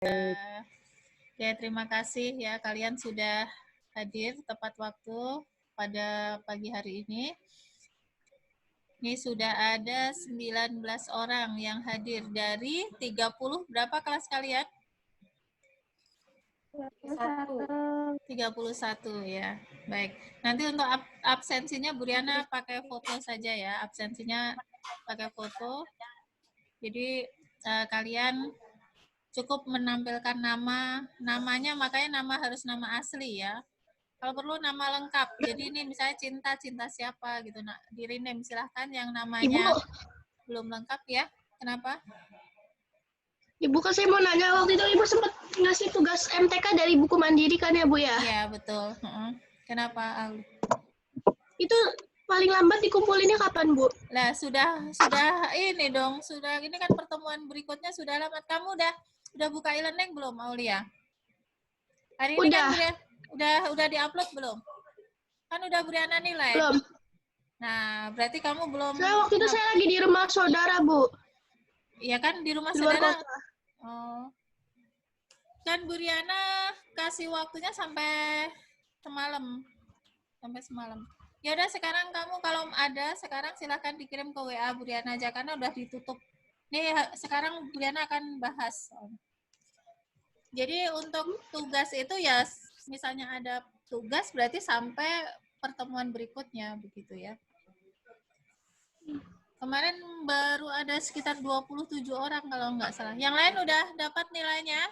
Ya, terima kasih ya kalian sudah hadir tepat waktu pada pagi hari ini. Ini sudah ada 19 orang yang hadir dari 30 berapa kelas kalian? 31 ya. Baik. Nanti untuk absensinya Bu Riana pakai foto saja ya. Absensinya pakai foto. Jadi kalian cukup menampilkan namanya, makanya nama harus nama asli ya. Kalau perlu nama lengkap. Jadi ini misalnya cinta siapa gitu. Nah, di rename silahkan yang namanya Ibu, belum lengkap ya. Kenapa? Ibu kan saya mau nanya, waktu itu Ibu sempat ngasih tugas MTK dari buku mandiri kan ya Bu ya? Iya, betul. Kenapa, Al? Itu paling lambat dikumpulinnya kapan Bu? Lah, sudah ini dong, sudah ini kan pertemuan berikutnya sudah lama. Kamu udah buka e-learning belum, Aulia? Hari ini kan Udah. udah diupload belum? Kan udah Briana nilai. Belum. Nah, berarti kamu belum. Waktu itu saya lagi di rumah saudara Bu. Iya kan di rumah Di luar saudara. kota. Oh. Kan Bu Riana kasih waktunya sampai semalam. Sampai semalam. Ya udah sekarang kamu kalau ada sekarang silahkan dikirim ke WA Bu Riana aja karena udah ditutup. Nih sekarang Bu Riana akan bahas. Jadi untuk tugas itu ya misalnya ada tugas berarti sampai pertemuan berikutnya begitu ya. Kemarin baru ada sekitar 27 orang kalau nggak salah. Yang lain udah dapat nilainya?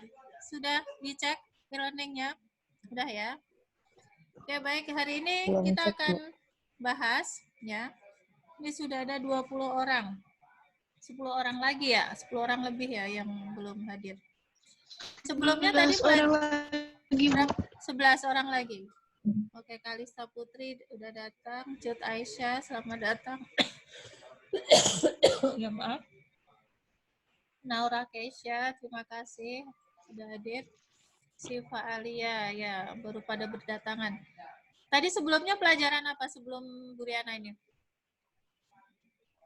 Sudah dicek e-learningnya? Udah ya? Oke, baik. Hari ini kita akan bahas ya. Ini sudah ada 20 orang. 10 orang lagi ya? 10 orang lebih ya yang belum hadir. Sebelumnya tadi orang lagi Bu. 11 orang lagi. Oke, Kalista Putri udah datang. Jut Aisyah, selamat datang. Ya maaf. Naura Keisha, terima kasih sudah hadir. Siva Alia, ya baru pada berdatangan. Tadi sebelumnya pelajaran apa sebelum Bu Riana ini?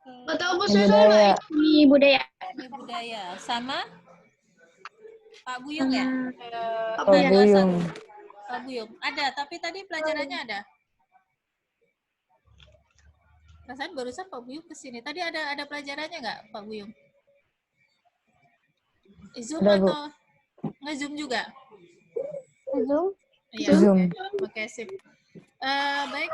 Nggak tahu Bu, saya soalnya ini budaya. Ini budaya. Sama Pak Buyung ya? Pak Buyung. Pak Buyung. Ada, tapi tadi pelajarannya ada. Perasaan barusan Pak Buyung kesini. Tadi ada pelajarannya nggak Pak Buyung? Zoom Ada, Bu. atau nge-zoom juga? Zoom? Iya, Zoom. Oke, sip. Baik,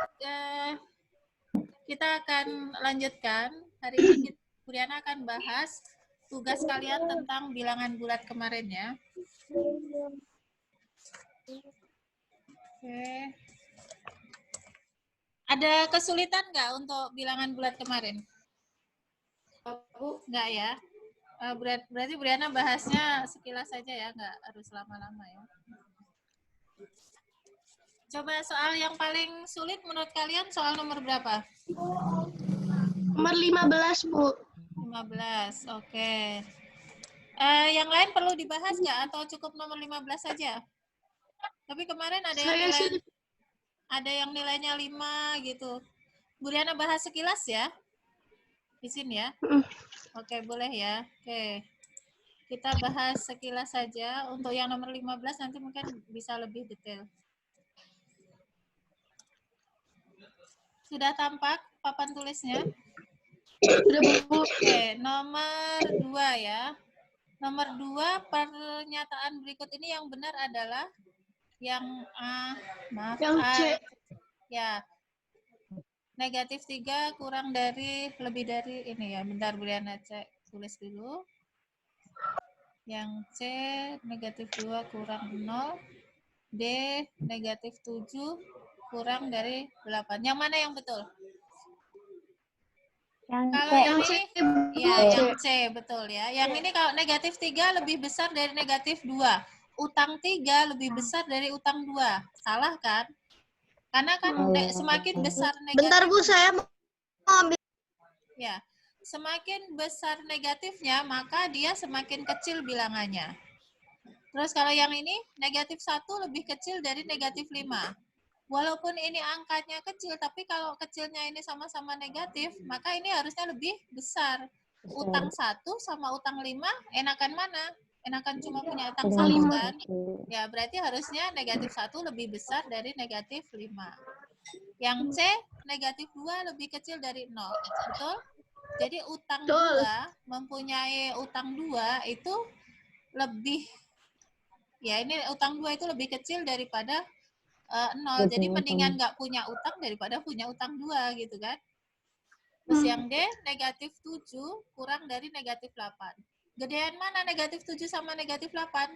kita akan lanjutkan. Hari ini Bu Riana akan bahas tugas kalian tentang bilangan bulat kemarin ya. Oke. Ada kesulitan nggak untuk bilangan bulat kemarin? Nggak ya? Berarti Bu Riana bahasnya sekilas saja ya, nggak harus lama-lama ya. Coba soal yang paling sulit menurut kalian soal nomor berapa? Nomor 15 Bu. 15, oke. Yang lain perlu dibahas nggak atau cukup nomor 15 saja? Tapi kemarin ada yang nilainya 5 gitu. Bu Riana bahas sekilas ya? Izin ya? Oke, boleh ya. Oke. Kita bahas sekilas saja. Untuk yang nomor 15 nanti mungkin bisa lebih detail. Sudah tampak papan tulisnya? Sudah Bu. Oke, nomor 2 ya. Nomor 2, pernyataan berikut ini yang benar adalah yang Yang C. Ya. Negatif 3 kurang dari, lebih dari ini ya. Bentar Bu Riana cek, tulis dulu. Yang C, negatif 2 kurang 0. D, negatif 7 kurang dari 8. Yang mana yang betul? Kalau yang ini, ya yang C, betul ya. Yang ini kalau negatif 3 lebih besar dari negatif 2. Utang 3 lebih besar dari utang 2. Salah kan? Karena kan semakin besar negatif. Bentar Bu, saya mau ambil. Ya, semakin besar negatifnya, maka dia semakin kecil bilangannya. Terus kalau yang ini, negatif 1 lebih kecil dari negatif 5. Walaupun ini angkanya kecil, tapi kalau kecilnya ini sama-sama negatif, maka ini harusnya lebih besar. Utang 1 sama utang 5, enakan mana? enakan cuma punya utang Dengan 1 5. kan? kecil. Ya, berarti harusnya negatif 1 lebih besar dari negatif 5. Yang C, negatif 2 lebih kecil dari 0. Betul? Jadi utang Betul. 2, mempunyai utang 2 itu lebih, ya ini utang 2 itu lebih kecil daripada 0. Jadi mendingan nggak punya utang daripada punya utang 2 gitu kan. Terus yang D, negatif 7 kurang dari negatif 8. Gedean mana negatif 7 sama negatif 8?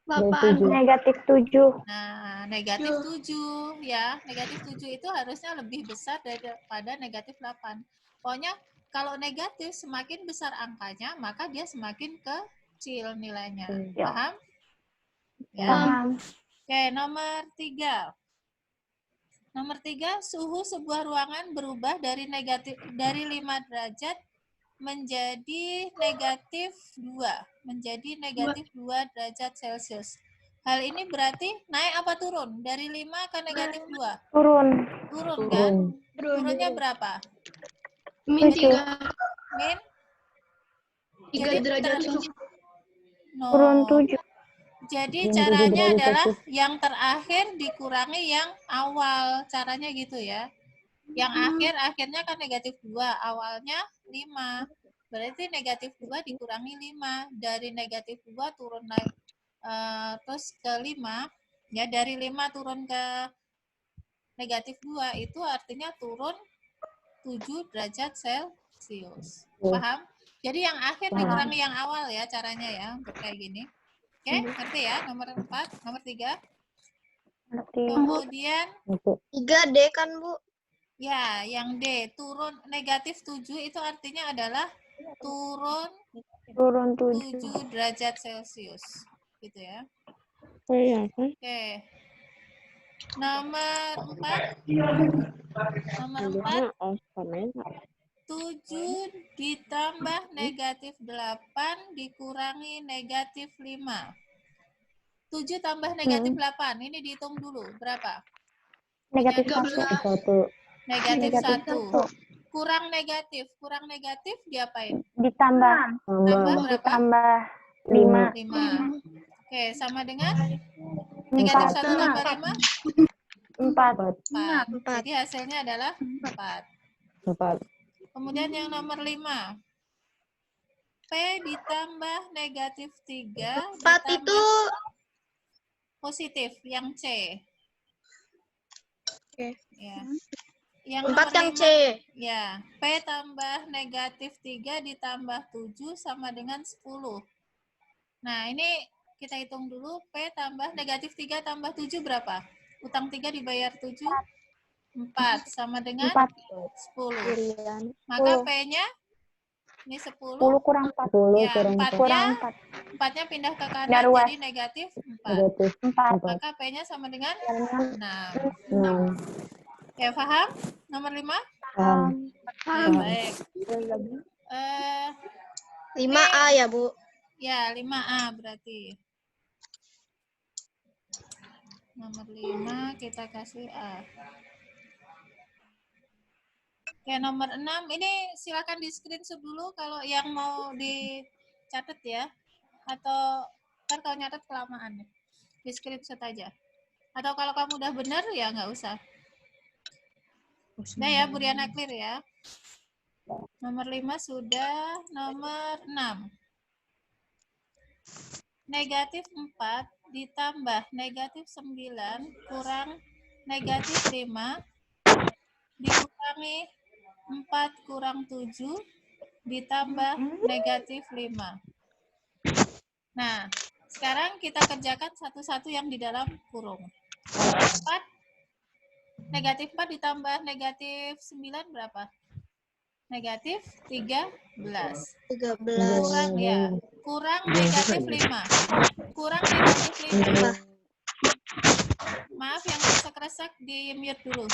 8. Negatif 7. Nah, negatif 7 ya. Negatif 7 itu harusnya lebih besar daripada negatif 8. Pokoknya kalau negatif semakin besar angkanya, maka dia semakin kecil nilainya. Ya. Paham? Ya. Paham. Oke, nomor 3. Nomor 3, suhu sebuah ruangan berubah dari 5 derajat menjadi negatif 2. Menjadi negatif 2 derajat Celcius. Hal ini berarti naik apa turun? Dari 5 ke negatif 2? Turun. Turun kan? Turunnya berapa? Min Tujuh. 3. Min? 3 derajat. Turun 7. Jadi caranya adalah yang terakhir dikurangi yang awal. Caranya gitu ya. Yang akhirnya kan negatif 2. Awalnya 5. Berarti negatif 2 dikurangi 5. Dari negatif 2 turun naik terus ke 5. Ya, dari 5 turun ke negatif 2 itu artinya turun 7 derajat Celcius. Paham? Jadi yang akhir dikurangi yang awal ya caranya ya untuk kayak gini. Oke, ngerti ya? Nomor 4, nomor 3. Kemudian 3D kan, Bu? ya, yang D, turun negatif 7 itu artinya adalah turun Turun 7. 7 derajat Celcius. Gitu ya. Oh iya kan? Oke. Nomor 4. Nomor 4. 7 ditambah negatif 8 dikurangi negatif 5. 7 tambah negatif 8. Ini dihitung dulu. Berapa? Negatif Punya 1. negatif Negatif 1. Kurang negatif. Kurang negatif diapain? Ditambah. Tambah berapa? Ditambah 5. 5. Oke, sama dengan negatif 1 tambah 5? 4. 4. Jadi hasilnya adalah 4. 4. Kemudian yang nomor 5. P ditambah negatif 3 4 ditambah itu positif, yang C. Oke. Ya. Yang 4 nomor yang 5, C. ya, P tambah negatif 3 ditambah 7 sama dengan 10. Nah, ini kita hitung dulu. P tambah negatif 3 tambah 7 berapa? Utang 3 dibayar 7? 4 sama dengan 10. Maka P-nya ini 10. 10 kurang 4. Ya, 4-nya pindah ke kanan Luas. jadi negatif 4. 4. Maka P-nya sama dengan 6. 6. Ya, paham? Nomor 5? Paham. Baik. 5A ya, Bu? Ya, 5A berarti. Nomor 5 kita kasih A. Oke, nomor 6 ini silakan di screenshot dulu kalau yang mau dicatat ya. Atau ntar kalau nyatet kelamaan ya. Di screenshot aja. Atau kalau kamu udah benar ya nggak usah. Udah ya, Buriana clear ya. Nomor 5 sudah, nomor 6. Negatif 4 ditambah negatif 9 kurang negatif 5 dikurangi 4 kurang 7 ditambah negatif 5. Nah, sekarang kita kerjakan satu-satu yang di dalam kurung. 4, negatif 4 ditambah negatif 9 berapa? Negatif 13. 13. Kurang ya, kurang negatif 5. Kurang negatif 5. Maaf yang kresek-kresek di mute dulu.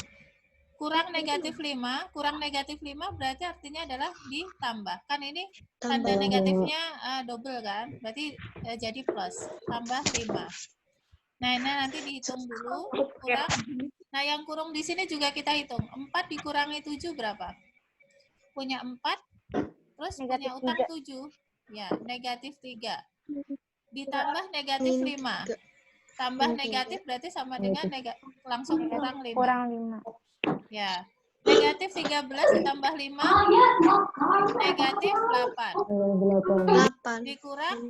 Kurang negatif 5, kurang negatif 5 berarti artinya adalah ditambah. Kan ini tanda negatifnya double kan? Berarti jadi plus, tambah 5. Nah, ini nanti dihitung dulu. Kurang. Nah, yang kurung di sini juga kita hitung. 4 dikurangi 7 berapa? Punya 4, terus Negatif punya utang 3. 7. Ya, negatif 3. ditambah negatif 5. Tambah negatif berarti sama dengan langsung kurang 5. Kurang 5. Ya. Negatif 13 ditambah 5, negatif 8. 8. Dikurang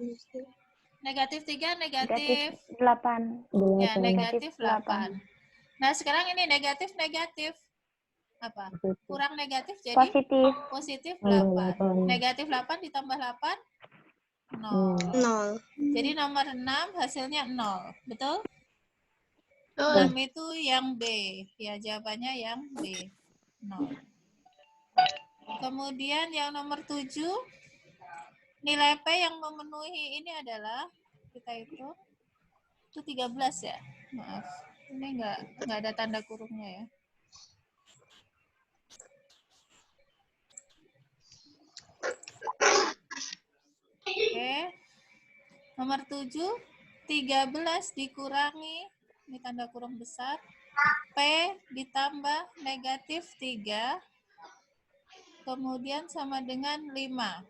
negatif 3, Negatif negatif 8. ya, negatif 8. Nah, sekarang ini negatif apa? Kurang negatif jadi Positif. positif 8. Negatif 8 ditambah 8 0. 0. Jadi nomor 6 hasilnya 0. Betul? 6 Oh, itu yang B. Ya, jawabannya yang B. 0. Kemudian yang nomor 7, nilai P yang memenuhi ini adalah, kita itu 13 ya. Maaf. Ini enggak ada tanda kurungnya ya. Oke. Nomor 7, 13 dikurangi, ini tanda kurung besar, P ditambah negatif 3, kemudian sama dengan 5.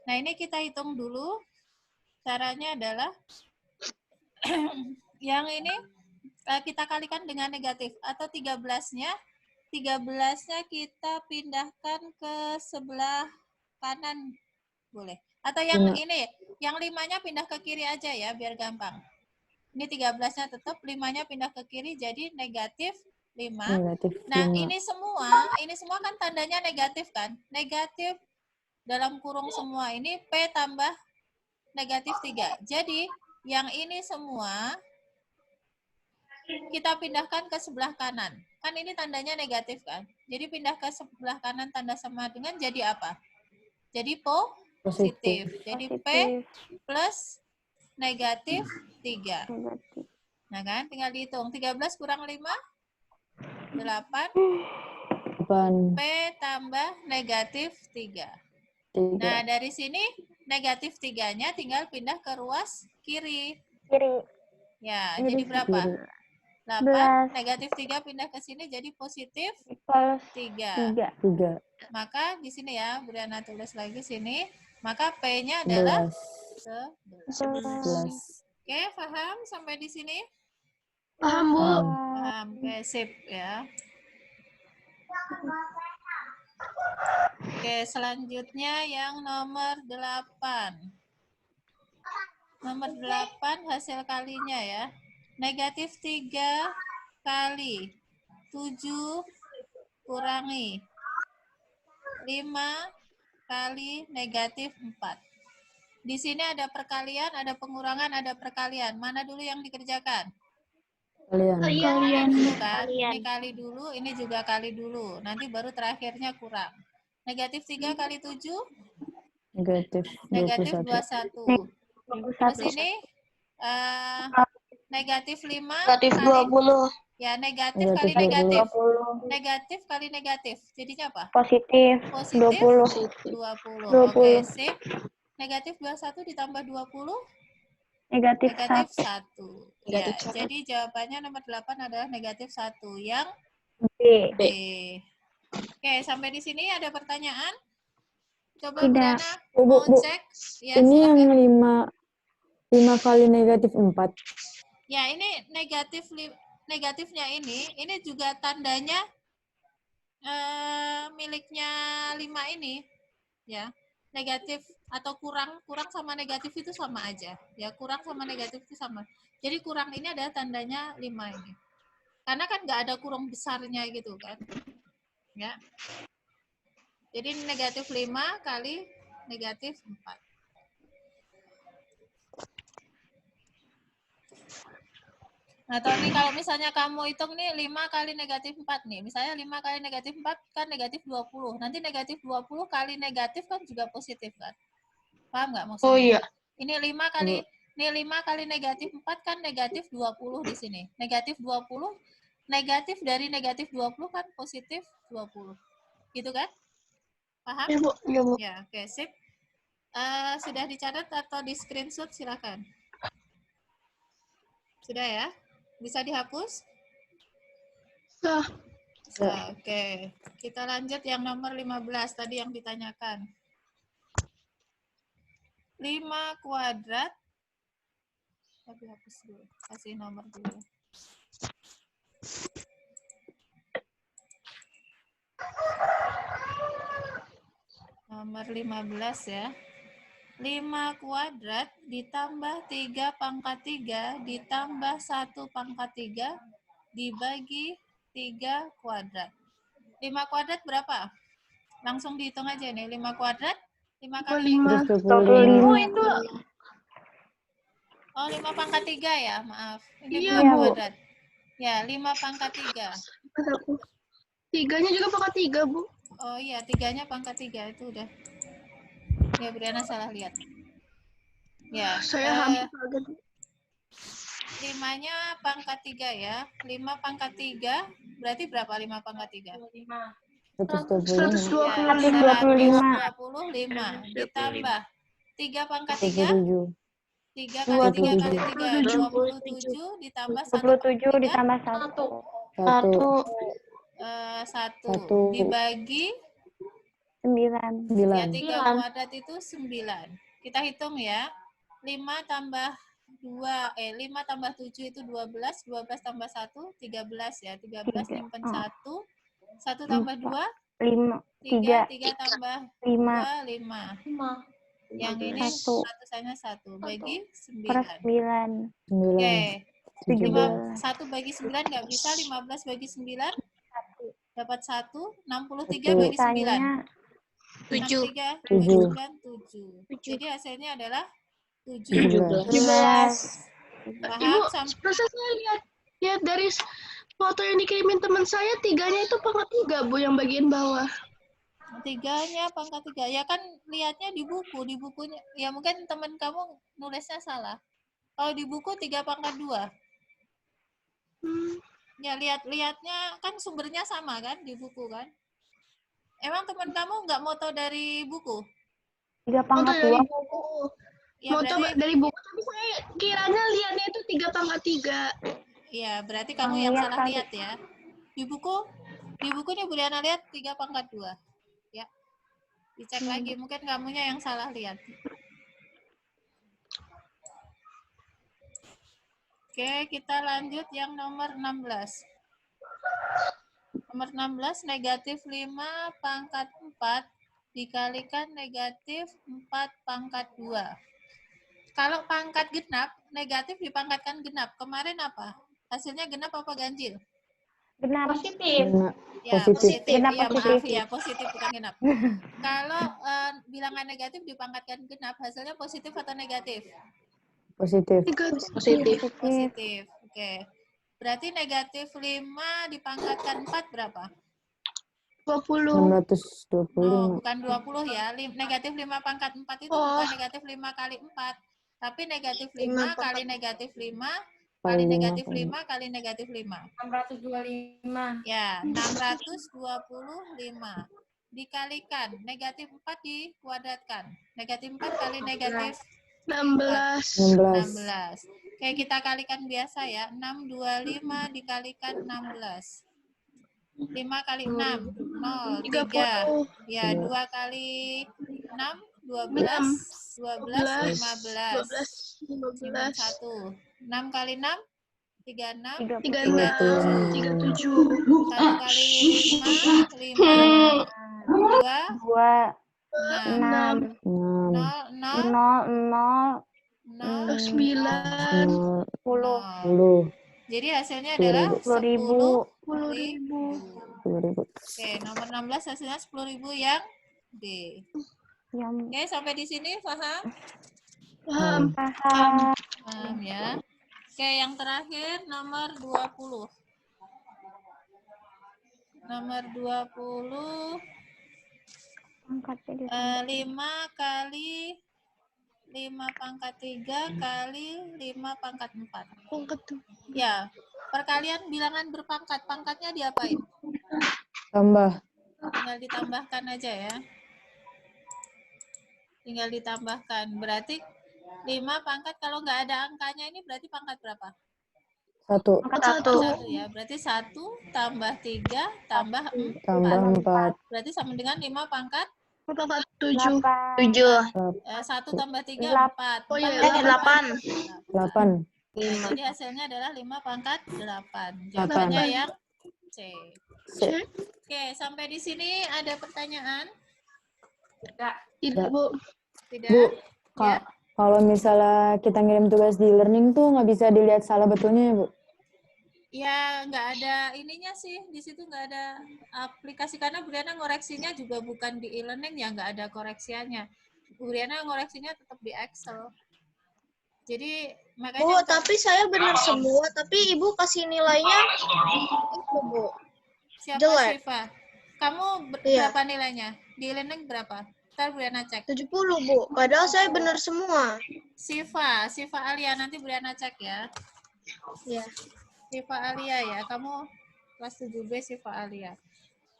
Nah, ini kita hitung dulu. Caranya adalah yang ini kita kalikan dengan negatif, atau 13-nya kita pindahkan ke sebelah kanan, boleh. Atau yang ini, yang 5-nya pindah ke kiri aja ya, biar gampang. Ini 13-nya tetap, 5-nya pindah ke kiri, jadi negatif 5. Nah, ini semua kan tandanya negatif kan? Negatif dalam kurung semua, ini P tambah negatif 3. Jadi, yang ini semua kita pindahkan ke sebelah kanan. Kan ini tandanya negatif kan? Jadi, pindah ke sebelah kanan tanda sama dengan jadi apa? Jadi positif. Jadi P plus negatif 3. Nah kan, tinggal dihitung. 13 kurang 5, 8. P tambah negatif 3. Nah, dari sini negatif 3-nya tinggal pindah ke ruas kiri. Ya, jadi berapa? 8. Negatif 3 pindah ke sini jadi positif 3. Maka di sini ya, Briana tulis lagi sini. Maka P-nya adalah 11. Oke, paham sampai di sini? paham, Bu. Paham. Oke, sip ya. Oke, selanjutnya yang nomor 8. Nomor 8 hasil kalinya ya. Negatif 3 kali 7 kurangi 5 kali negatif 4. Di sini ada perkalian, ada pengurangan, ada perkalian. Mana dulu yang dikerjakan? Kalian dulu kan? Ini kali dulu, ini juga kali dulu. Nanti baru terakhirnya kurang. Negatif 3 kali 7? Negatif 21. Terus ini negatif 5 Negatif kali 20. ya, negatif kali negatif. Negatif kali negatif. Jadinya apa? Positif 20. Oke, sip. Negatif 21 ditambah 20? Negatif Negatif 1. 1. Ya, jadi jawabannya nomor 8 adalah negatif 1. Yang B. Oke, sampai di sini ada pertanyaan? Coba Tidak. Briana Bu, mau Bu. cek. Ya, Ini silakan. yang 5 kali negatif 4. Ya, ini negatifnya ini juga tandanya miliknya 5 ini. Ya. Negatif atau kurang sama negatif itu sama aja. Ya, kurang sama negatif itu sama. Jadi kurang ini adalah tandanya 5 ini. Karena kan nggak ada kurung besarnya gitu kan. Ya. Jadi negatif 5 kali negatif 4. Atau nih kalau misalnya kamu hitung nih 5 kali negatif 4 nih. Misalnya 5 kali negatif 4 kan negatif 20. Nanti negatif 20 kali negatif kan juga positif kan. Paham nggak maksudnya? Oh iya. Ini 5 kali negatif 4 kan negatif 20 di sini. Negatif 20, negatif dari negatif 20 kan positif 20. Gitu kan? Paham? Ya, Bu. Ya, Bu. Ya, oke, sip. Sudah dicatat atau di screenshot silakan. Sudah ya? Bisa dihapus? Oke. Kita lanjut yang nomor 15 tadi yang ditanyakan. 5 kuadrat Tapi hapus dulu. Kasih nomor dulu. Nomor 15 ya. 5 kuadrat ditambah 3 pangkat 3 ditambah 1 pangkat 3 dibagi 3 kuadrat. 5 kuadrat berapa? Langsung dihitung aja nih. 5 kuadrat, 5 kali 5. Terus 25. 25. Itu Oh, 5 pangkat 3 ya, maaf. Ini Iya, belum Bu. kuadrat. Ya, 5 pangkat 3. aku. Tiganya juga pangkat 3, Bu. Oh iya, 3-nya pangkat 3 itu udah. Ya, Briana salah lihat. Ya, Saya hampir kaget. 5-nya pangkat 3 ya. 5 pangkat 3 berarti berapa 5 pangkat 3? 125. 125. 125 ditambah 3 pangkat 3, 27. 3 kali 3 kali 3, 27. 27 ditambah 1 27 ditambah 1. 1. 1 Satu. dibagi 9. 3 9. kuadrat itu 9. Kita hitung ya. 5 tambah 5 tambah 7 itu 12, 12 tambah 1, 13 ya. 13 nyimpen 1, 1 tambah 2, 5. 3, 3. 3 tambah 5. 2, 5. Yang ini 1. ratusannya 1, bagi Per 9. 9. 9. Oke. 17. 1 bagi 9 nggak bisa, 15 bagi 9 dapat 1, 63 Satu. bagi 9. Sisanya 7. 63 Tujuh. bagi 9, 7. Jadi hasilnya adalah 17. 17. Paham? Ibu, prosesnya lihat dari foto yang dikirimin teman saya, tiganya itu pangkat 3, Bu, yang bagian bawah. 3-nya pangkat 3. Ya kan lihatnya di bukunya. Ya mungkin teman kamu nulisnya salah. Kalau di buku 3 pangkat 2. Ya lihatnya kan sumbernya sama kan di buku kan. Emang teman kamu nggak moto dari buku? 3 Foto pangkat dari 2. buku. Ya Mau coba berarti dari buku, tapi saya kiranya lihatnya itu 3 pangkat 3. ya berarti kamu yang salah lihat ya. Di bukunya Buliana lihat 3 pangkat 2. Ya. Dicek lagi, mungkin kamunya yang salah lihat. Oke, kita lanjut yang nomor 16. Nomor 16, negatif 5 pangkat 4 dikalikan negatif 4 pangkat 2. Kalau pangkat genap, negatif dipangkatkan genap. Kemarin apa? Hasilnya genap apa ganjil? Genap. Ya, Positif. Genap Ya, positif. maaf ya, positif bukan genap. Kalau bilangan negatif dipangkatkan genap, hasilnya positif atau negatif? Positif. Positif. Oke. Berarti negatif 5 dipangkatkan 4 berapa? 20. 625. Oh, bukan 20 ya. Negatif 5 pangkat 4 itu bukan negatif 5 kali 4. Tapi negatif 5 kali negatif 5 kali negatif 5 kali negatif 5. 625. Ya, 625. Dikalikan. Negatif 4 dikuadratkan. Negatif 4 kali negatif 16. 16. Oke, kita kalikan biasa ya. 625 dikalikan 16. 5 kali 6, 0, 3. 30. Ya, 2 kali 6, 12. 12, 15. 12. 1. 6 kali 6, 36. 36. 37. 1 kali 5, 5. 2, 2. 6. 6. 0, 0. 0, 9. 10. 10. Jadi hasilnya adalah 10.000. 10.000. 10.000. Oke, nomor 16 hasilnya 10.000 yang D. Yang Oke, sampai di sini paham? Paham. paham. Paham ya. Oke, yang terakhir nomor 20. Nomor 20, Angkatnya 5 kali 5 pangkat 3 kali 5 pangkat 4. Pangkat tuh. Ya, perkalian bilangan berpangkat. Pangkatnya diapain? Tambah. Tinggal ditambahkan aja ya. Tinggal ditambahkan. Berarti 5 pangkat, kalau nggak ada angkanya ini berarti pangkat berapa? 1. Pangkat 1. 1 ya. Berarti 1 tambah 3 tambah 4. Tambah 4. Berarti sama dengan 5 pangkat Pangkat 7. 8. 1 tambah 3, 4. Oh iya, 4 tambah 8. 8. 8. Ya, jadi hasilnya adalah 5 pangkat 8. Delapan. Jawabannya yang C. C. Oke, sampai di sini ada pertanyaan? Tidak, Bu. Tidak? Bu, Ya. kalau misalnya kita ngirim tugas di e-learning tuh nggak bisa dilihat salah betulnya ya, Bu? Ya, nggak ada ininya sih. Di situ nggak ada aplikasi. Karena Bu Riana ngoreksinya juga bukan di e-learning, ya nggak ada koreksiannya. Bu Riana ngoreksinya tetap di Excel. Jadi, makanya Bu, untuk tapi saya benar semua, tapi Ibu kasih nilainya itu, Bu. siapa jelek. Syifa? Kamu Iya. berapa nilainya? Di e-learning berapa? Ntar Bu Riana cek. 70, Bu. Padahal saya benar semua. Syifa Alia, nanti Bu Riana cek ya. Iya. Syifa Alia ya, kamu kelas 7B Syifa Alia.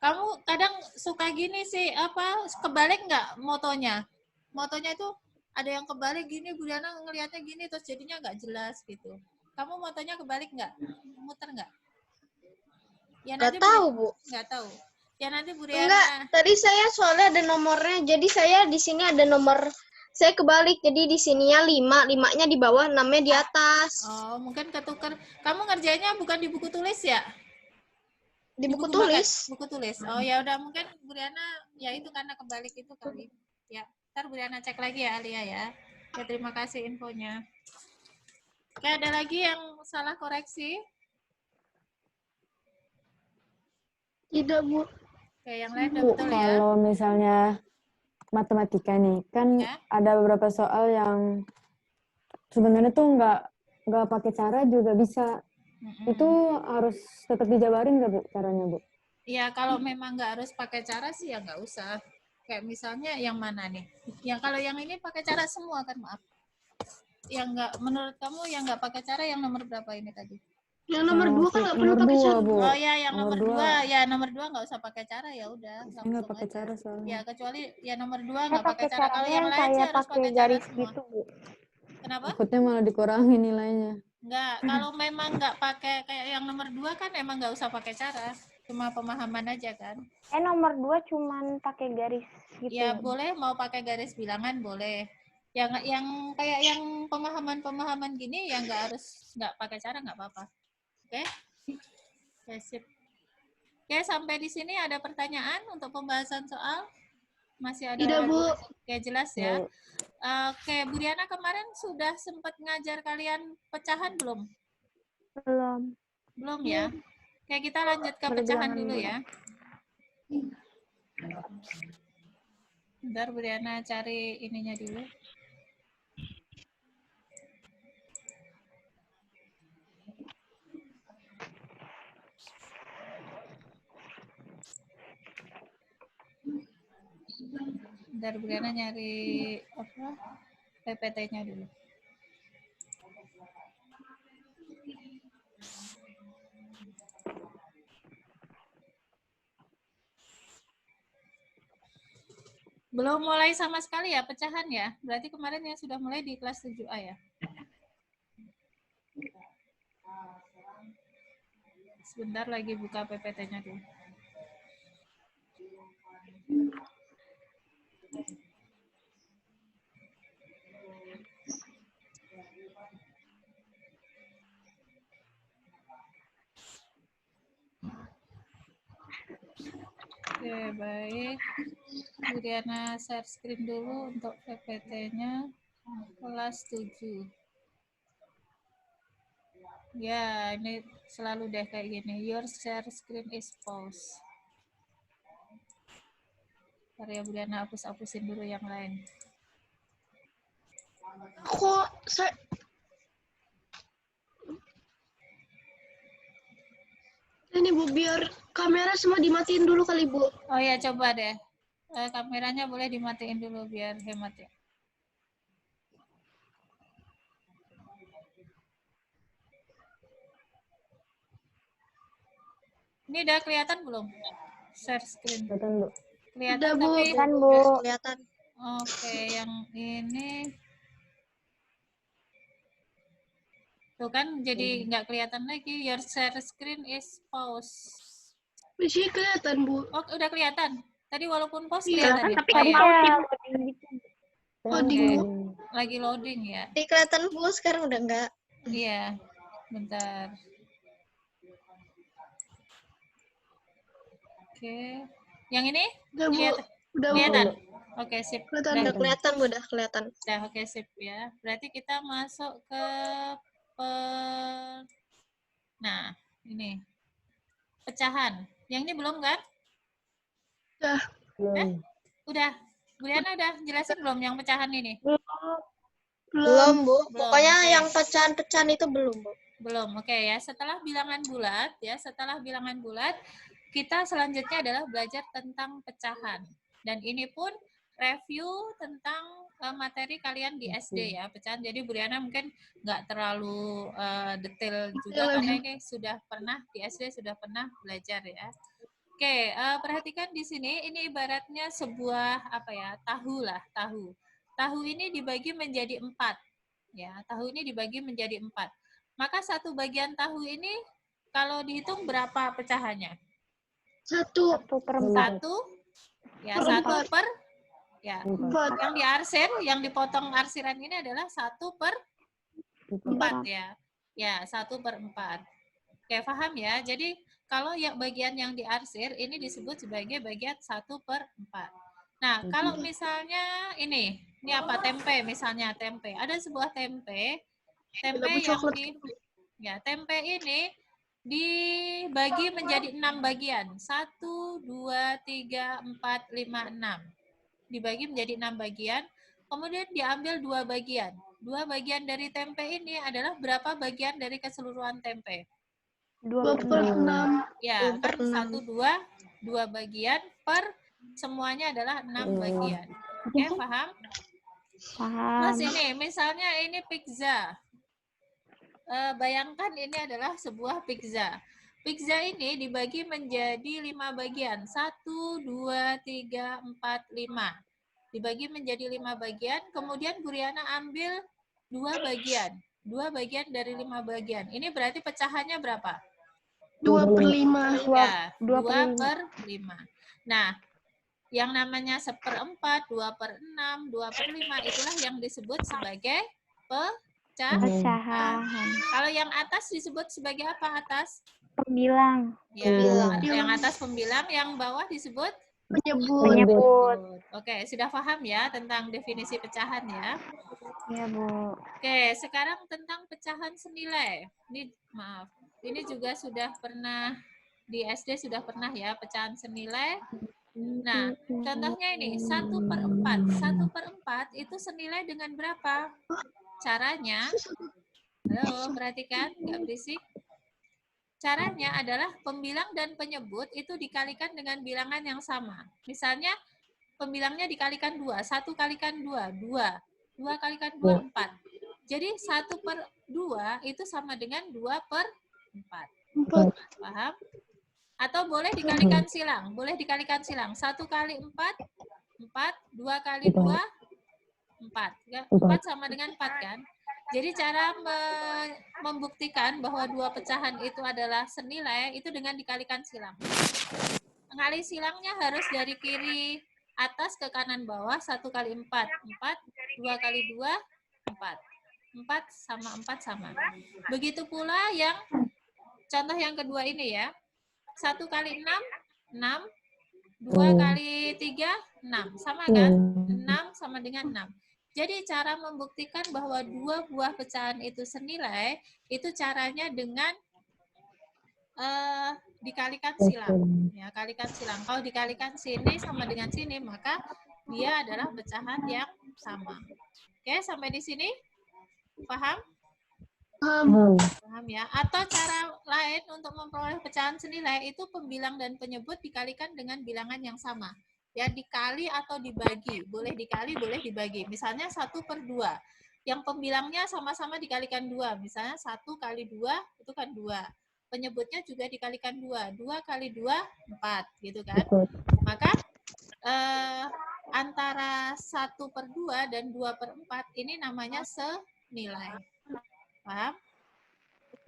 Kamu kadang suka gini sih, apa kebalik nggak motonya? Motonya itu ada yang kebalik gini, Bu Diana ngelihatnya gini, terus jadinya nggak jelas gitu. Kamu motonya kebalik nggak? Muter nggak? Ya Nggak tahu, Bu. Nggak tahu. Ya nanti Bu Enggak, Diana. tadi saya soalnya ada nomornya. Jadi saya di sini ada nomor, saya kebalik. Jadi di sininya 5, 5-nya di bawah, 6-nya di atas. Oh, mungkin ketuker. Kamu ngerjainnya bukan di buku tulis ya? Di buku maket, tulis. buku tulis. Oh ya udah, mungkin Bu Riana ya itu karena kebalik itu kali. Ya, ntar Bu Riana cek lagi ya Alia ya. Ya terima kasih infonya. Oke, ada lagi yang salah koreksi? Tidak, Bu. Oke, yang lain udah Bu, betul ya. kalau misalnya matematika nih, kan Ya. ada beberapa soal yang sebenarnya tuh nggak pakai cara juga bisa. Itu harus tetap dijabarin nggak, Bu, caranya, Bu? Ya, kalau memang nggak harus pakai cara sih ya nggak usah. Kayak misalnya yang mana nih? Yang kalau yang ini pakai cara semua kan, maaf. Yang nggak, menurut kamu yang nggak pakai cara yang nomor berapa ini tadi? Yang nomor 2 kan nggak perlu Nomor pakai dua, cara. Bu. Oh ya, yang nomor Nomor 2. Ya, nomor 2 nggak usah pakai cara, ya udah. Saya nggak langsung pakai aja. cara soalnya. Ya, kecuali ya nomor 2 Saya nggak pakai cara. Kalau caranya yang lain sih saya harus pakai pakai cara garis semua. gitu, Bu. Kenapa? Takutnya malah dikurangi nilainya. Enggak, kalau memang nggak pakai kayak yang nomor 2 kan emang nggak usah pakai cara. Cuma pemahaman aja kan. Nomor 2 cuman pakai garis gitu. Ya boleh, mau pakai garis bilangan boleh. Yang kayak yang pemahaman gini yang nggak pakai cara nggak apa-apa. Oke? Oke, sip. Oke, sampai di sini ada pertanyaan untuk pembahasan soal? Masih ada? Tidak, Bu. Oke, jelas ya. Oke, Bu Diana kemarin sudah sempat ngajar kalian pecahan belum? Belum. Belum ya? Oke, kita lanjut ke pecahan dulu ya. Bentar Bu Diana cari ininya dulu. Bentar Bu Diana nyari apa? PPT-nya dulu. Belum mulai sama sekali ya pecahan ya? Berarti kemarin yang sudah mulai di kelas 7A ya? Sebentar lagi buka PPT-nya dulu. Oke, baik. Bu Diana share screen dulu untuk PPT-nya kelas 7. Ya, ini selalu deh kayak gini. Your share screen is pause. Ntar ya Bu Diana hapus-hapusin dulu yang lain. Kok saya... Ini, Bu, biar kamera semua dimatiin dulu kali, Bu. Oh ya, coba deh. Kameranya boleh dimatiin dulu biar hemat ya. Ini udah kelihatan belum? Share screen. Kelihatan, Bu. Kelihatan Udah, Bu. tapi Kan, Bu. Kelihatan. oke, yang ini tuh kan jadi nggak kelihatan lagi. Your share screen is pause. Di sini kelihatan, Bu. Oh, udah kelihatan. Tadi walaupun pause Iya, kelihatan ya? tapi Oh, Tadi iya. kayak loading gitu. Loading, Bu. Lagi loading ya. Jadi kelihatan, Bu, sekarang udah enggak. Iya, bentar. Oke. Yang ini? Udah, Bu. Kelihatan? Udah, Bu. Kelihatan? Oke, sip. Kelihatan. Udah, Udah kelihatan, Bu, udah kelihatan. udah, oke, sip ya. Berarti kita masuk ke nah, ini. Pecahan. Yang ini belum kan? Udah. Belum. Udah. Bu Liana udah jelasin belum yang pecahan ini? Belum, Bu. Belum, Pokoknya oke. yang pecahan-pecahan itu belum, Bu. Belum, oke ya. Setelah bilangan bulat, kita selanjutnya adalah belajar tentang pecahan. Dan ini pun review tentang materi kalian di SD ya, pecahan. Jadi Bu Riana mungkin nggak terlalu detail juga karena ini sudah pernah di SD sudah pernah belajar ya. Oke, perhatikan di sini ini ibaratnya sebuah apa ya, tahu lah, tahu. Tahu ini dibagi menjadi 4. Ya, tahu ini dibagi menjadi 4. Maka satu bagian tahu ini kalau dihitung berapa pecahannya? 1 1/4. 1 ya, Per 1 empat. per ya. 4. Yang diarsir, yang dipotong arsiran ini adalah 1/4 ya. Ya, 1/4. Oke, paham ya? Jadi kalau yang bagian yang diarsir ini disebut sebagai bagian 1/4. Nah, kalau misalnya ini apa tempe misalnya tempe. Ada sebuah tempe yang tempe ini dibagi menjadi 6 bagian. 1, 2, 3, 4, 5, 6. Dibagi menjadi 6 bagian. Kemudian diambil 2 bagian. 2 bagian dari tempe ini adalah berapa bagian dari keseluruhan tempe? 2/6. Ya, kan 1, 2 bagian per semuanya adalah 6 bagian. Oke, paham? Paham. Terus ini, misalnya ini pizza. Bayangkan ini adalah sebuah pizza. Pizza ini dibagi menjadi 5 bagian. 1, 2, 3, 4, 5. Dibagi menjadi 5 bagian. Kemudian Bu Riana ambil 2 bagian. 2 bagian dari 5 bagian. Ini berarti pecahannya berapa? 2/5. Ya, 2/5. 2/5. Nah, yang namanya 1/4, 2/6, 2/5 itulah yang disebut sebagai Pecahan. Kalau yang atas disebut sebagai apa atas? Pembilang. Ya, Pembilang. yang atas pembilang, yang bawah disebut Penyebut. Penyebut. Oke, sudah paham ya tentang definisi pecahan ya. Iya, Bu. Oke, sekarang tentang pecahan senilai. Ini maaf, ini juga sudah pernah di SD sudah pernah ya pecahan senilai. Nah, contohnya ini 1/4. 1/4 itu senilai dengan berapa? Caranya, halo, perhatikan, nggak berisik. Caranya adalah pembilang dan penyebut itu dikalikan dengan bilangan yang sama. Misalnya, pembilangnya dikalikan 2. 1 kalikan 2, 2. 2 kalikan 2, 4. Jadi 1/2 itu sama dengan 2/4. 4. Paham? Atau boleh dikalikan silang. Boleh dikalikan silang. 1 kali 4, 4. 2 kali 2, 4. 4 sama dengan 4 kan? Jadi cara membuktikan bahwa dua pecahan itu adalah senilai itu dengan dikalikan silang. Mengalih silangnya harus dari kiri atas ke kanan bawah. 1 kali 4, 4. 2 kali 2, 4. 4 sama 4 sama. Begitu pula yang contoh yang kedua ini ya. 1 kali 6, 6. 2 kali 3, 6. Sama kan? 6 sama dengan 6. Jadi cara membuktikan bahwa dua buah pecahan itu senilai, itu caranya dengan dikalikan silang. Ya, kalikan silang. Kalau dikalikan sini sama dengan sini, maka dia adalah pecahan yang sama. Oke, sampai di sini? Paham? Paham ya? Atau cara lain untuk memperoleh pecahan senilai itu pembilang dan penyebut dikalikan dengan bilangan yang sama. Ya, dikali atau dibagi. Boleh dikali, boleh dibagi. Misalnya 1/2. Yang pembilangnya sama-sama dikalikan 2. Misalnya 1 kali 2 itu kan 2. Penyebutnya juga dikalikan 2. 2 kali 2, 4. Gitu kan? Maka antara 1/2 dan 2/4 ini namanya senilai. Paham?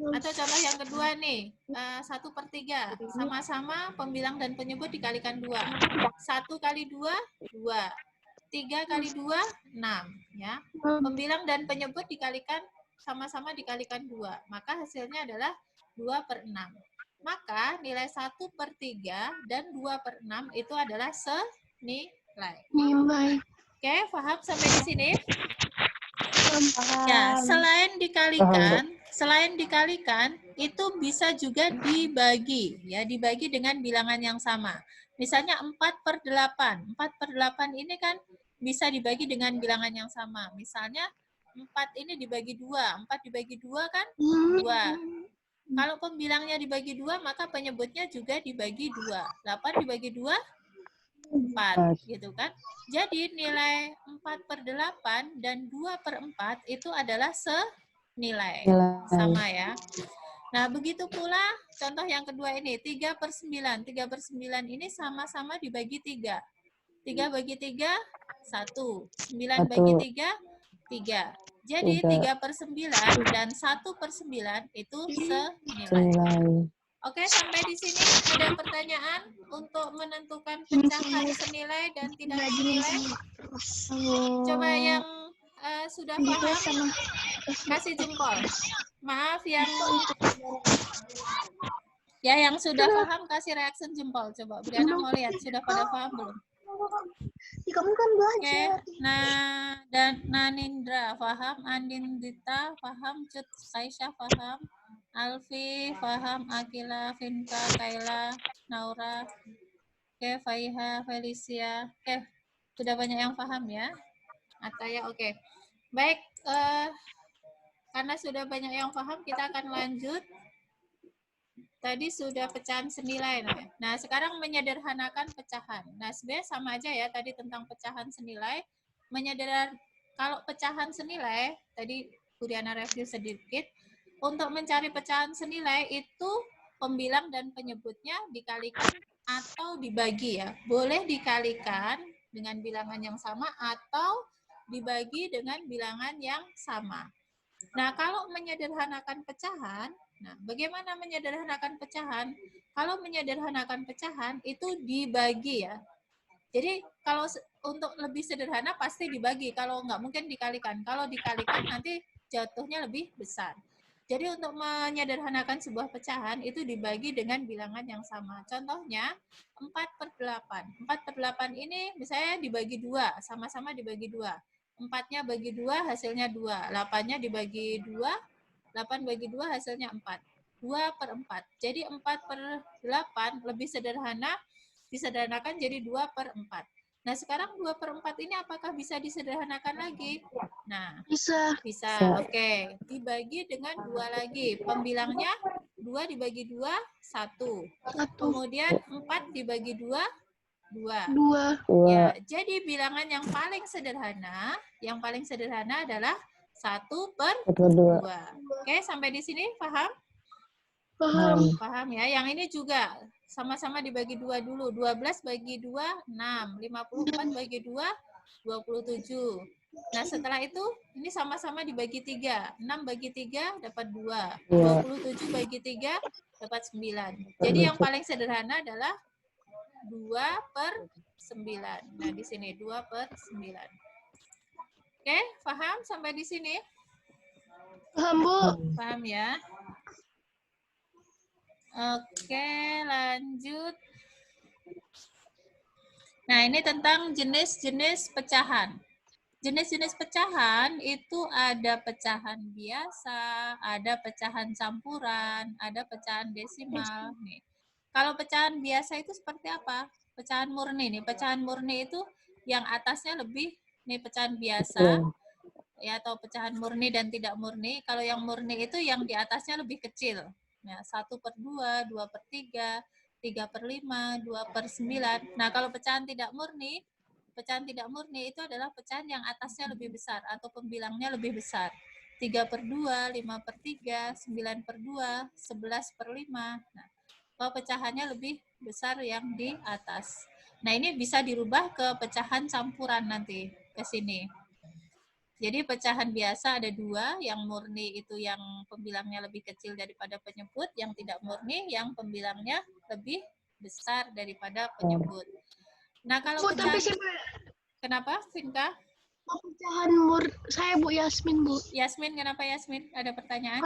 Atau contoh yang kedua nih, 1/3. Sama-sama pembilang dan penyebut dikalikan 2. 1 kali 2, 2. 3 kali 2, 6. Ya. Pembilang dan penyebut dikalikan sama-sama dikalikan 2. Maka hasilnya adalah 2/6. Maka nilai 1/3 dan 2/6 itu adalah senilai. Nilai. Oke, paham sampai di sini? Paham. Ya, selain dikalikan itu bisa juga dibagi, ya, dibagi dengan bilangan yang sama. Misalnya 4/8. 4/8 ini kan bisa dibagi dengan bilangan yang sama. Misalnya 4 ini dibagi 2. 4 dibagi 2 kan 2. Kalau pembilangnya dibagi 2, maka penyebutnya juga dibagi 2. 8 dibagi 2, 4, gitu kan. Jadi nilai 4/8 dan 2/4 itu adalah senilai. Sama ya. Nah, begitu pula contoh yang kedua ini, 3/9. 3/9 ini sama-sama dibagi 3. 3 bagi 3, 1. 9 bagi 3, 3. Jadi 3/9 dan 1/9 itu senilai. Oke, sampai di sini ada pertanyaan untuk menentukan pecahan senilai dan tidak senilai. Coba yang sudah paham kasih jempol. Maaf yang sudah paham kasih reaction jempol. Coba Briana mau lihat sudah pada paham belum? Kamu kan Oke, nah dan Nanindra paham, Andindita paham, Cut Aisyah paham, Alfi paham, Akila, Finka, Kaila, Naura, oke, Faiha, Felicia, oke, sudah banyak yang paham ya, Ataya, oke, baik, karena sudah banyak yang paham, kita akan lanjut. Tadi sudah pecahan senilai. Nah, sekarang menyederhanakan pecahan. Nah, sebenarnya sama aja ya tadi tentang pecahan senilai. Kalau pecahan senilai, tadi Buriana review sedikit. Untuk mencari pecahan senilai itu pembilang dan penyebutnya dikalikan atau dibagi ya. Boleh dikalikan dengan bilangan yang sama atau dibagi dengan bilangan yang sama. Nah, kalau menyederhanakan pecahan, nah, bagaimana menyederhanakan pecahan? Kalau menyederhanakan pecahan itu dibagi ya. Jadi kalau untuk lebih sederhana pasti dibagi. Kalau nggak mungkin dikalikan. Kalau dikalikan nanti jatuhnya lebih besar. Jadi untuk menyederhanakan sebuah pecahan itu dibagi dengan bilangan yang sama. Contohnya 4/8. 4/8 ini misalnya dibagi 2, sama-sama dibagi 2. 4-nya bagi 2 hasilnya 2. 8-nya dibagi 2, 8 bagi 2 hasilnya 4. 2/4. Jadi 4/8 lebih sederhana, disederhanakan jadi 2/4. Nah, sekarang 2/4 ini apakah bisa disederhanakan lagi? Nah, bisa. Oke. Dibagi dengan 2 lagi. Pembilangnya 2 dibagi 2, 1. Kemudian 4 dibagi 2, 2. Ya, jadi bilangan yang paling sederhana adalah 1/2. Oke, sampai di sini paham? Paham ya. Yang ini juga sama-sama dibagi 2 dulu. 12 bagi 2, 6. 54 bagi 2, 27. Nah, setelah itu ini sama-sama dibagi 3. 6 bagi 3 dapat 2. 27 bagi 3 dapat 9. Jadi yang paling sederhana adalah 2/9. Nah, di sini 2/9. Oke, paham sampai di sini? Paham, Bu. Paham ya? Oke, lanjut. Nah, ini tentang jenis-jenis pecahan. Jenis-jenis pecahan itu ada pecahan biasa, ada pecahan campuran, ada pecahan desimal. Nih, kalau pecahan biasa itu seperti apa? Pecahan murni nih. Pecahan murni itu yang atasnya lebih nih pecahan biasa ya, atau pecahan murni dan tidak murni. Kalau yang murni itu yang di atasnya lebih kecil. Ya, 1/2, 2/3, 3/5, 2/9. Nah, kalau pecahan tidak murni itu adalah pecahan yang atasnya lebih besar atau pembilangnya lebih besar. 3/2, 5/3, 9/2, 11/5. Nah, kalau pecahannya lebih besar yang di atas. Nah, ini bisa dirubah ke pecahan campuran nanti ke sini. Jadi pecahan biasa ada 2, yang murni itu yang pembilangnya lebih kecil daripada penyebut, yang tidak murni yang pembilangnya lebih besar daripada penyebut. Nah, kalau pecahan... Kenapa, Finka? Kalau pecahan saya Bu Yasmin, Bu. Yasmin, kenapa Yasmin? Ada pertanyaan?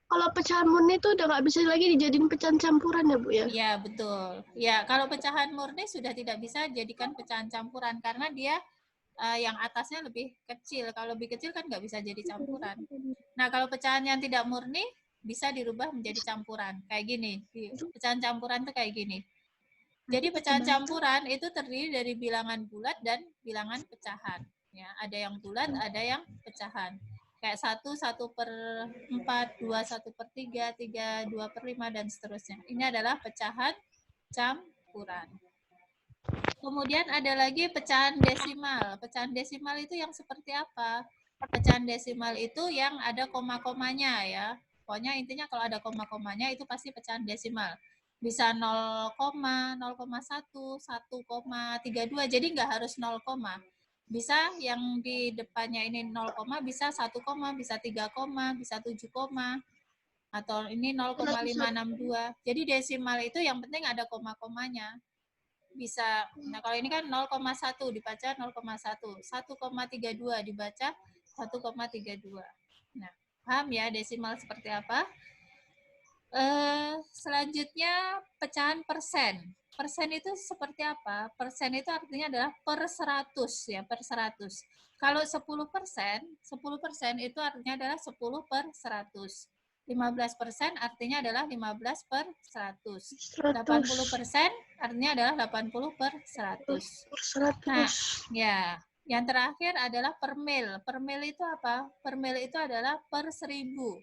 Kalau pecahan murni itu udah nggak bisa lagi dijadiin pecahan campuran ya Bu ya? Iya, betul. Ya, kalau pecahan murni sudah tidak bisa jadikan pecahan campuran karena dia yang atasnya lebih kecil. Kalau lebih kecil kan nggak bisa jadi campuran. Nah, kalau pecahan yang tidak murni bisa dirubah menjadi campuran. Kayak gini. Pecahan campuran tuh kayak gini. Jadi pecahan campuran itu terdiri dari bilangan bulat dan bilangan pecahan. Ya, ada yang bulat, ada yang pecahan. Kayak 1/4, 2 1/3, 3 2/5 dan seterusnya. Ini adalah pecahan campuran. Kemudian ada lagi pecahan desimal. Pecahan desimal itu yang seperti apa? Pecahan desimal itu yang ada koma-komanya ya. Pokoknya intinya kalau ada koma-komanya itu pasti pecahan desimal. Bisa 0, 0,1, 1,32. Jadi nggak harus 0, bisa yang di depannya ini 0, bisa 1, bisa 3, bisa 7, atau ini 0,562. Jadi desimal itu yang penting ada koma-komanya. Bisa. Nah, kalau ini kan 0,1 dibaca 0,1, 1,32 dibaca 1,32. Nah, paham ya desimal seperti apa? Selanjutnya pecahan persen. Persen itu seperti apa? Persen itu artinya adalah per 100 ya, per 100. Kalau 10%, 10% itu artinya adalah 10 per 100. 15% artinya adalah 15 per 100. 80% artinya adalah 80 per 100. Nah, ya. Yang terakhir adalah per mil. Per mil itu apa? Per mil itu adalah per 1000.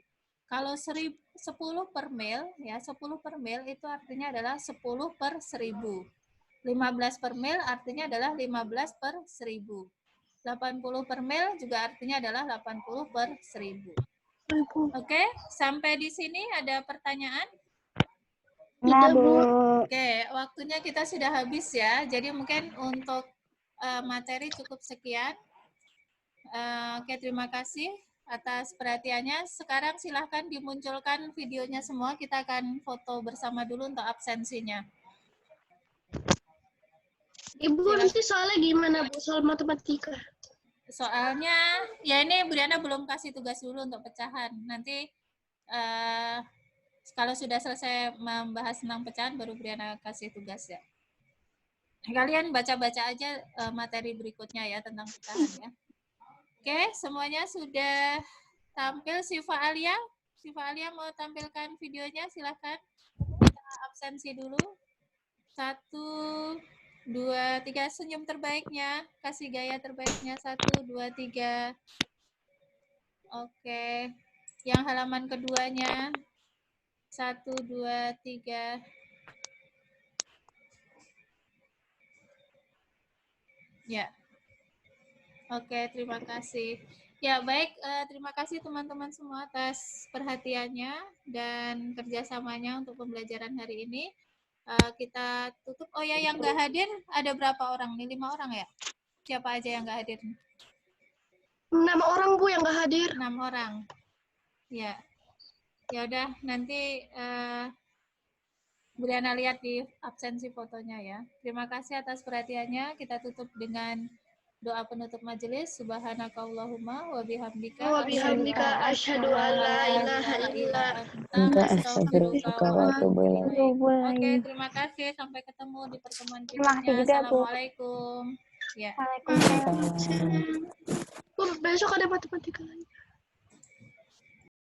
Kalau 10 per mil, ya 10 per mil itu artinya adalah 10 per 1000. 15 per mil artinya adalah 15 per 1000. 80 per mil juga artinya adalah 80 per 1000. Oke, sampai di sini ada pertanyaan? Nah, Bu. Oke, waktunya kita sudah habis ya. Jadi mungkin untuk materi cukup sekian. Oke, terima kasih atas perhatiannya. Sekarang silahkan dimunculkan videonya semua. Kita akan foto bersama dulu untuk absensinya. Ibu nanti soalnya gimana Bu soal matematika? Soalnya, ya ini Bu Diana belum kasih tugas dulu untuk pecahan. Nanti kalau sudah selesai membahas tentang pecahan, baru Bu Diana kasih tugas ya. Kalian baca-baca aja materi berikutnya ya tentang pecahan ya. Oke, semuanya sudah tampil. Siva Alia mau tampilkan videonya, silakan. Kita absensi dulu. 1, 2, 3, senyum terbaiknya, kasih gaya terbaiknya. 1, 2, 3. Oke, yang halaman keduanya. 1, 2, 3. Ya. Oke, terima kasih. Ya, baik. Terima kasih teman-teman semua atas perhatiannya dan kerjasamanya untuk pembelajaran hari ini. Kita tutup. Oh ya, yang nggak hadir ada berapa orang nih? 5 orang ya? Siapa aja yang nggak hadir? 6 orang Bu yang nggak hadir. 6 orang. Ya. Ya udah, nanti Bu Diana lihat di absensi fotonya ya. Terima kasih atas perhatiannya. Kita tutup dengan doa penutup majelis. Subhanakallahumma wa bihamdika asyhadu an la ilaha illa Anta astaghfiruka wa atubu ilaik. Oke, terima kasih. Sampai ketemu di pertemuan Terima kasih berikutnya. juga, Bu. Assalamualaikum. Ya. Waalaikumsalam. Bu, besok ada matematika lagi.